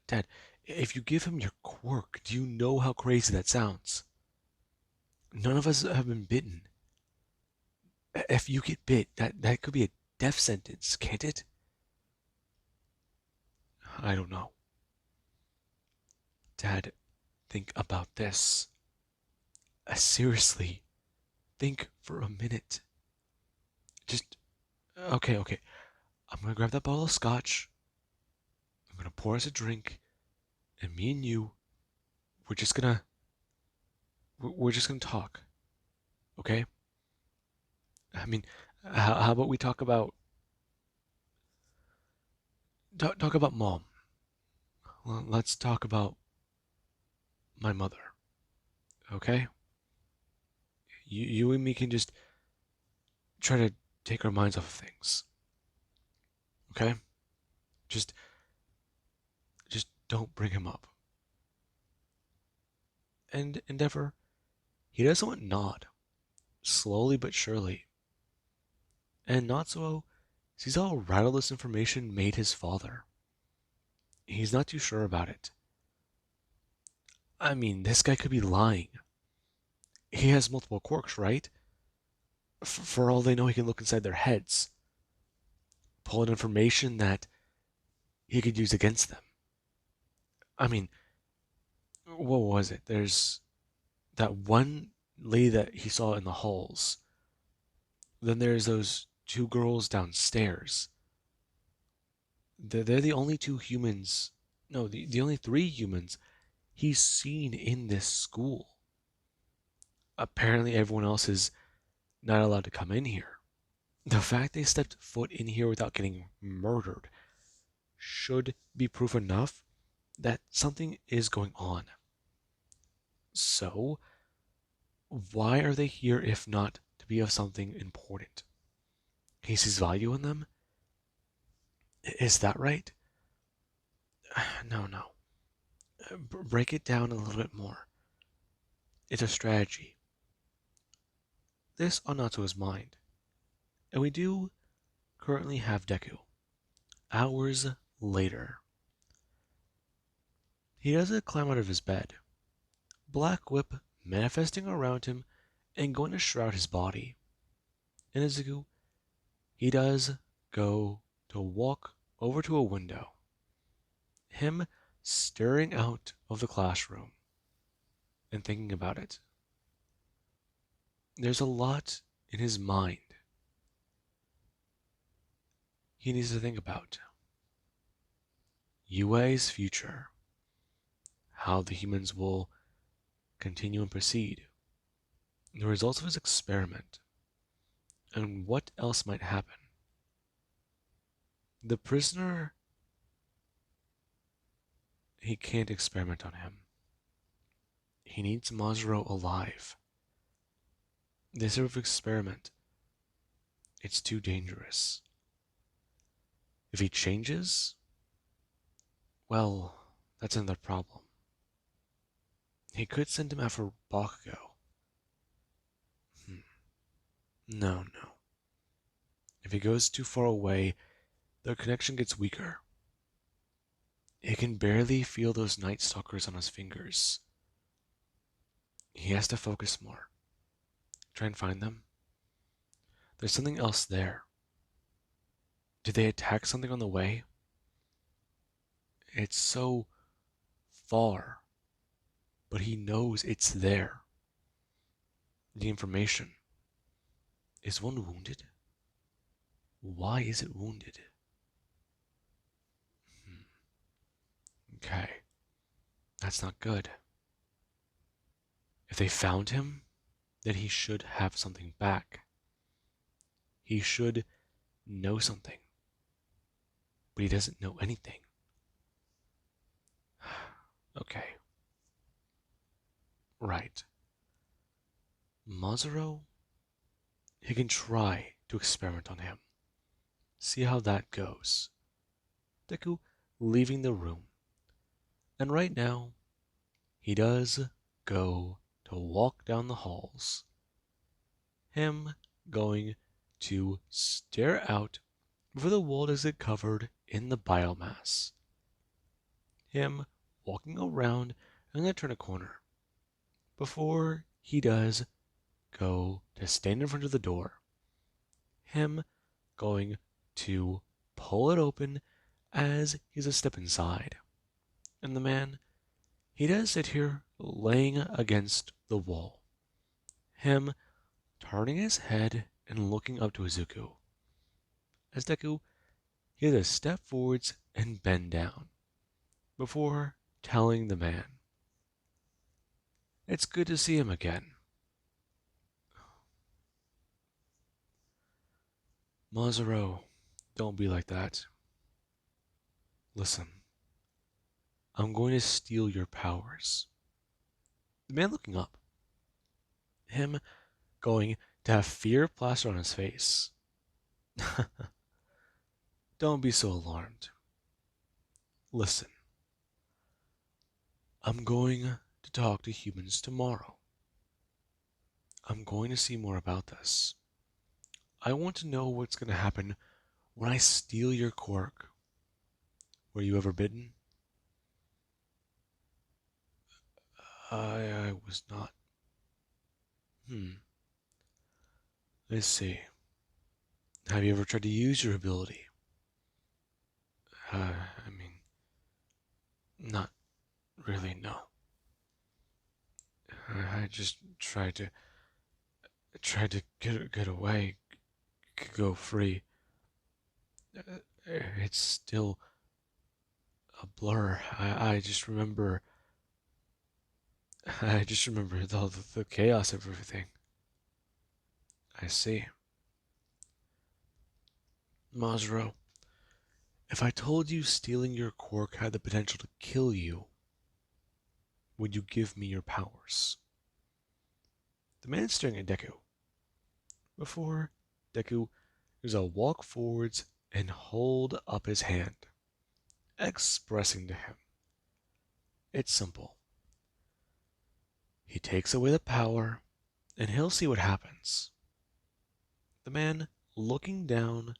Dad, if you give him your quirk, do you know how crazy that sounds? None of us have been bitten. If you get bit, that could be a death sentence, can't it? I don't know. Dad, think about this. Seriously, think for a minute. Just, okay. I'm gonna grab that bottle of scotch. I'm gonna pour us a drink, and me and you, we're just gonna, we're just gonna talk, okay? I mean, how about we talk about mom? Well, let's talk about my mother, okay? You and me can just try to take our minds off of things, okay? Just, just don't bring him up. And Endeavor, He does somewhat nod, slowly but surely, and Natsuo sees how rattle this information made his father. He's not too sure about it. I mean, this guy could be lying. He has multiple quirks, right? For all they know, he can look inside their heads, pull out information that he could use against them. I mean, what was it? There's that one lady that he saw in the halls. Then there's those two girls downstairs. They're the only two humans, no, the only three humans he's seen in this school. Apparently, everyone else is not allowed to come in here. The fact they stepped foot in here without getting murdered should be proof enough that something is going on. So, why are they here if not to be of something important? He sees value in them? Is that right? No, no. Break it down a little bit more. It's a strategy. This on Natsuo's mind. And we do currently have Deku. Hours later. He doesn't climb out of his bed. Black Whip manifesting around him and going to shroud his body. In Izuku, he does go to walk over to a window. Him staring out of the classroom and thinking about it. There's a lot in his mind he needs to think about. UA's future, how the humans will continue and proceed, the results of his experiment, and what else might happen. The prisoner, he can't experiment on him. He needs Mazuro alive. This sort of experiment, it's too dangerous. If he changes, well, that's another problem. He could send him after Bakugo. No, no. If he goes too far away, their connection gets weaker. He can barely feel those Night Stalkers on his fingers. He has to focus more. Try and find them. There's something else there. Did they attack something on the way? It's so far, but he knows it's there. The information. Is one wounded? Why is it wounded? Okay. That's not good. If they found him, then he should have something back. He should know something. But he doesn't know anything. Okay. Right. Mazuro? He can try to experiment on him. See how that goes. Deku leaving the room. And right now, he does go to walk down the halls. Him going to stare out over the wall as it covered in the biomass. Him walking around and then turn a corner. Before he does go to stand in front of the door. Him going to pull it open as he's a step inside. And the man, he does sit here laying against the wall. Him turning his head and looking up to Izuku. As Deku, he does step forwards and bend down before telling the man, "It's good to see him again." Mazuro, don't be like that. Listen, I'm going to steal your powers. The man looking up. Him going to have fear plastered on his face. Don't be so alarmed. Listen, I'm going to talk to humans tomorrow. I'm going to see more about this. I want to know what's going to happen when I steal your quirk. Were you ever bitten? I was not. Hmm. Let's see. Have you ever tried to use your ability? I mean, not really, no. I just tried to get away, go free. It's still a blur. I just remember all the chaos of everything. I see. Mazro, if I told you stealing your quirk had the potential to kill you, would you give me your powers? The man is staring at Deku. Before Deku, there's a walk forwards and hold up his hand, expressing to him. It's simple. He takes away the power, and he'll see what happens. The man looking down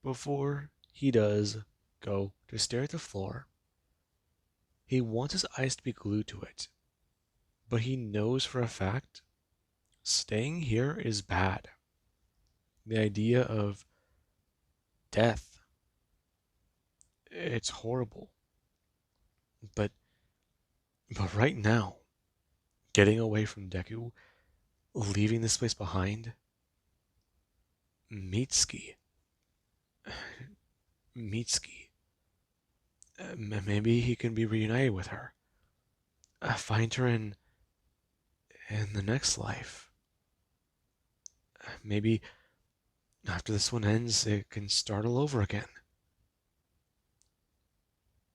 before he does go to stare at the floor. He wants his eyes to be glued to it, but he knows for a fact staying here is bad. The idea of death, it's horrible. But right now, getting away from Deku, leaving this place behind, Mitsuki, Mitsuki, maybe he can be reunited with her. Find her in the next life. Maybe after this one ends, it can start all over again.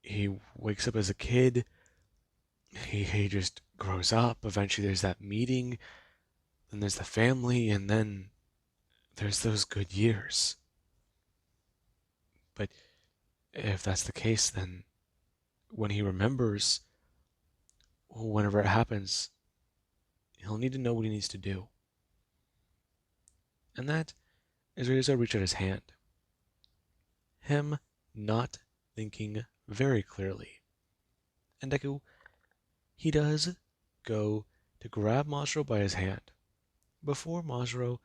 He wakes up as a kid. He just grows up. Eventually, there's that meeting. Then there's the family, and then there's those good years. But if that's the case, then when he remembers, whenever it happens, he'll need to know what he needs to do. And that is where he does reach out his hand. Him not thinking very clearly. And Deku, he does go to grab Majuro by his hand. Before Majuro,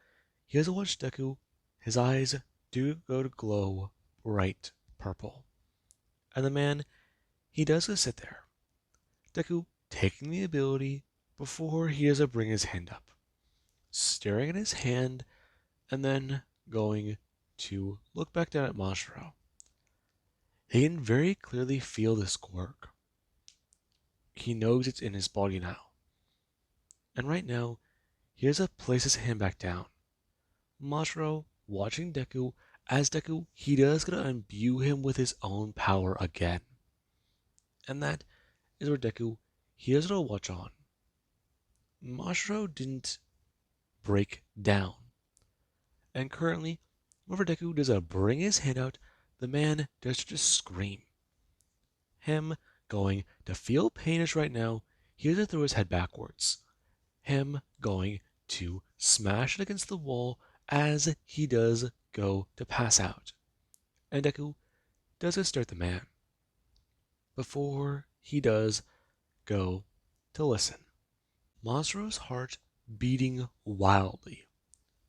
he does watch Deku. His eyes do go to glow bright purple. And the man, he does go sit there. Deku taking the ability before he does bring his hand up. Staring at his hand and then going to look back down at Majuro. He can very clearly feel this quirk. He knows it's in his body now. And right now, he has to place his hand back down. Majuro watching Deku. As Deku, he does gonna imbue him with his own power again. And that is where Deku, he does gonna watch on. Majuro didn't break down. And currently, whenever Deku does bring his hand out, the man does just scream. Him going to feel pain is right now, he has to throw his head backwards. Him going to smash it against the wall as he does go to pass out. And Deku does go start the man. Before he does go to listen. Mazuro's heart beating wildly.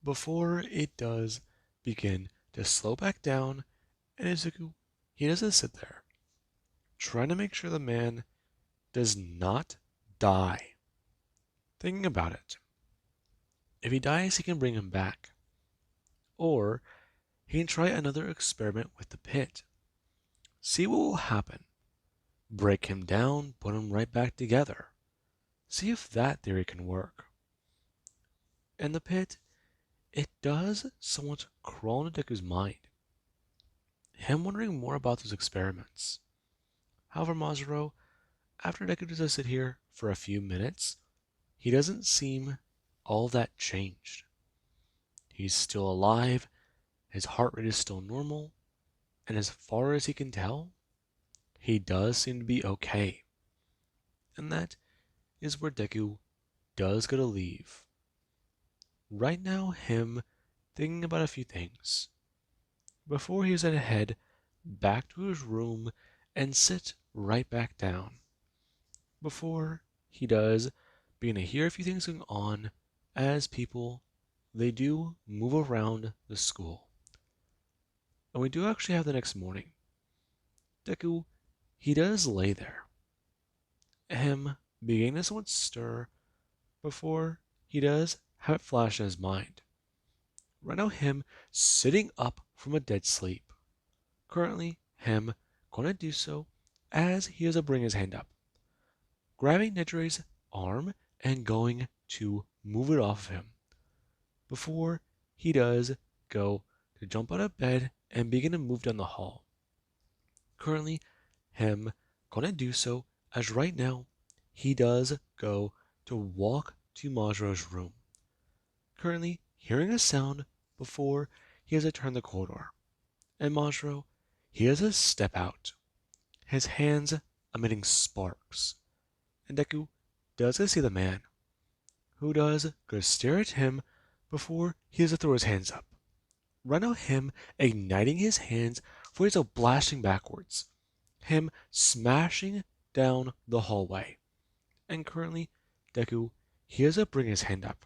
Before it does begin to slow back down, and Izuku, he doesn't sit there, trying to make sure the man does not die. Thinking about it. If he dies, he can bring him back. Or he can try another experiment with the pit. See what will happen. Break him down, put him right back together. See if that theory can work. And the pit, it does somewhat crawl into Deku's mind. Him wondering more about those experiments. However, Mazuro, after Deku does sit here for a few minutes, he doesn't seem all that changed. He's still alive, his heart rate is still normal, and as far as he can tell, he does seem to be okay. And that is where Deku does go to leave. right now him thinking about a few things before he was gonna head back to his room and sit right back down. Before he does, begin to hear a few things going on as people they do move around the school. And we do actually have the next morning. Deku, he does lay there. Him beginning to somewhat stir before he does have it flash in his mind. Right now, him sitting up from a dead sleep. Currently, him going to do so as he is to bring his hand up, grabbing Nijire's arm and going to move it off of him. Before he does go to jump out of bed and begin to move down the hall. Currently, him going to do so as right now he does go to walk to Majiro's room. Currently, hearing a sound before he has to turn the corridor. And Majiro, he has to step out, his hands emitting sparks. And Deku does go see the man, who does go stare at him before he has to throw his hands up. Right now, him igniting his hands for his blasting backwards, him smashing down the hallway. And currently, Deku, he has to bring his hand up.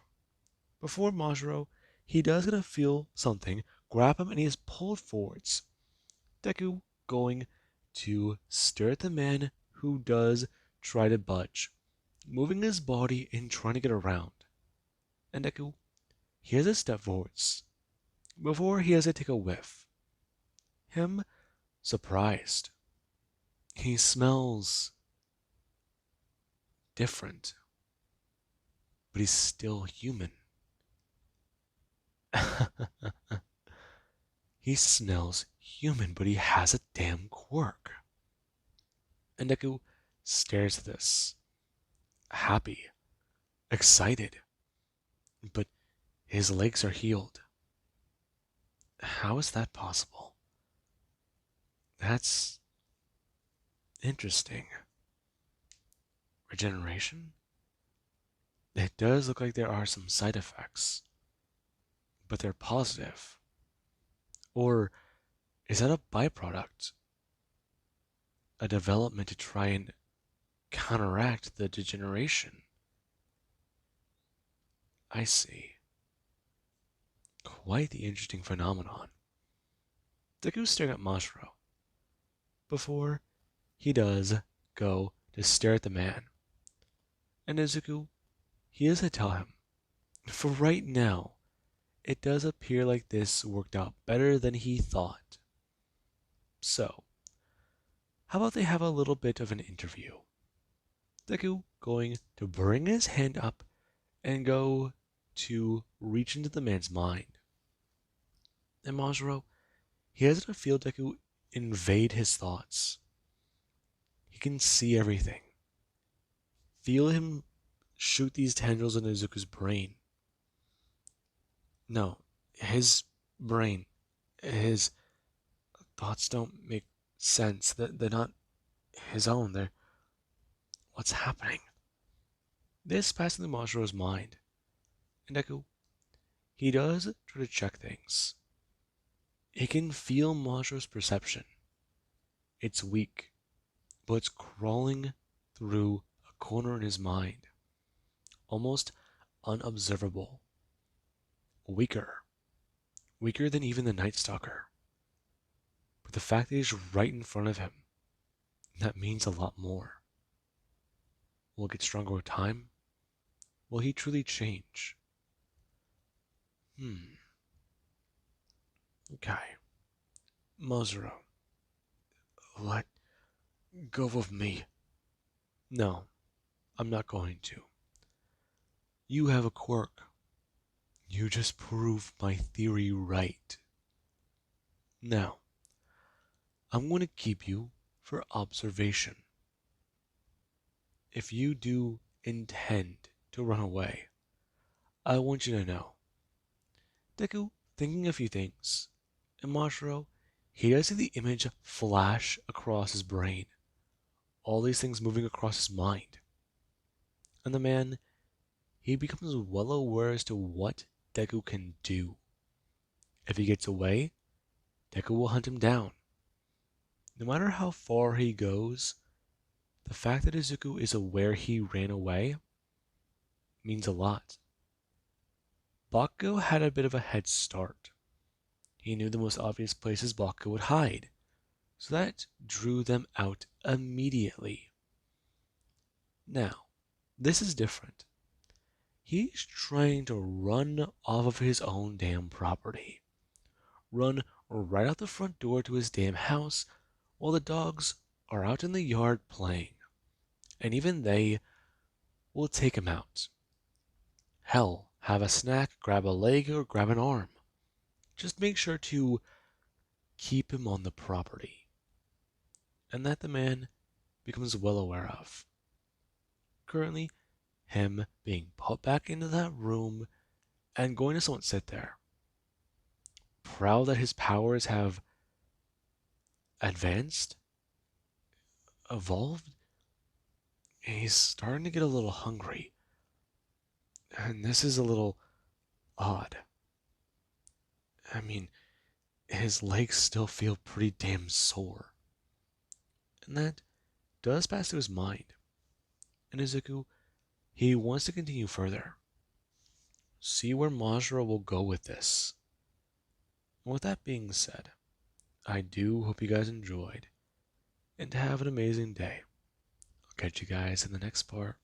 Before Majiro, he does gonna feel something grab him and he is pulled forwards. Deku going to stare at the man who does try to budge, moving his body and trying to get around. And Deku, he has to step forwards. Before he has to take a whiff. Him surprised. He smells different, but he's still human. He smells human, but he has a damn quirk. And Deku stares at this, happy, excited, but his legs are healed. How is that possible? That's interesting. Regeneration? It does look like there are some side effects, but they're positive. Or is that a byproduct? A development to try and counteract the degeneration? I see. Quite the interesting phenomenon. Deku's staring at Majiro before he does go to stare at the man. And Izuku, he is to tell him, for right now, it does appear like this worked out better than he thought. So, how about they have a little bit of an interview? Deku going to bring his hand up and go to reach into the man's mind. And Majiro, he has to feel Deku invade his thoughts. He can see everything. Feel him shoot these tendrils into Izuku's brain. No, his brain, his thoughts don't make sense. They're not his own. They're what's happening. This passing through Majiro's mind. And Deku, he does try to check things. He can feel Majiro's perception. It's weak, but it's crawling through a corner in his mind. Almost unobservable. Weaker. Weaker than even the Night Stalker. But the fact that he's right in front of him, that means a lot more. Will it get stronger with time? Will he truly change? Okay. Majiro, let go of me. No, I'm not going to. You have a quirk. You just proved my theory right. Now, I'm going to keep you for observation. If you do intend to run away, I want you to know. Deku thinking a few things, and Majiro, he does see the image flash across his brain. All these things moving across his mind. And the man, he becomes well aware as to what Deku can do. If he gets away, Deku will hunt him down. No matter how far he goes, the fact that Izuku is aware he ran away means a lot. Bakugo had a bit of a head start. He knew the most obvious places Bakugo would hide, so that drew them out immediately. Now, this is different. He's trying to run off of his own damn property. Run right out the front door to his damn house while the dogs are out in the yard playing. And even they will take him out. Hell, have a snack, grab a leg, or grab an arm. Just make sure to keep him on the property. And that the man becomes well aware of. Currently, him being put back into that room and going to someone sit there. Proud that his powers have advanced, evolved, and he's starting to get a little hungry. And this is a little odd. I mean, his legs still feel pretty damn sore. And that does pass through his mind. And Izuku, he wants to continue further. See where Majora will go with this. And with that being said, I do hope you guys enjoyed and have an amazing day. I'll catch you guys in the next part.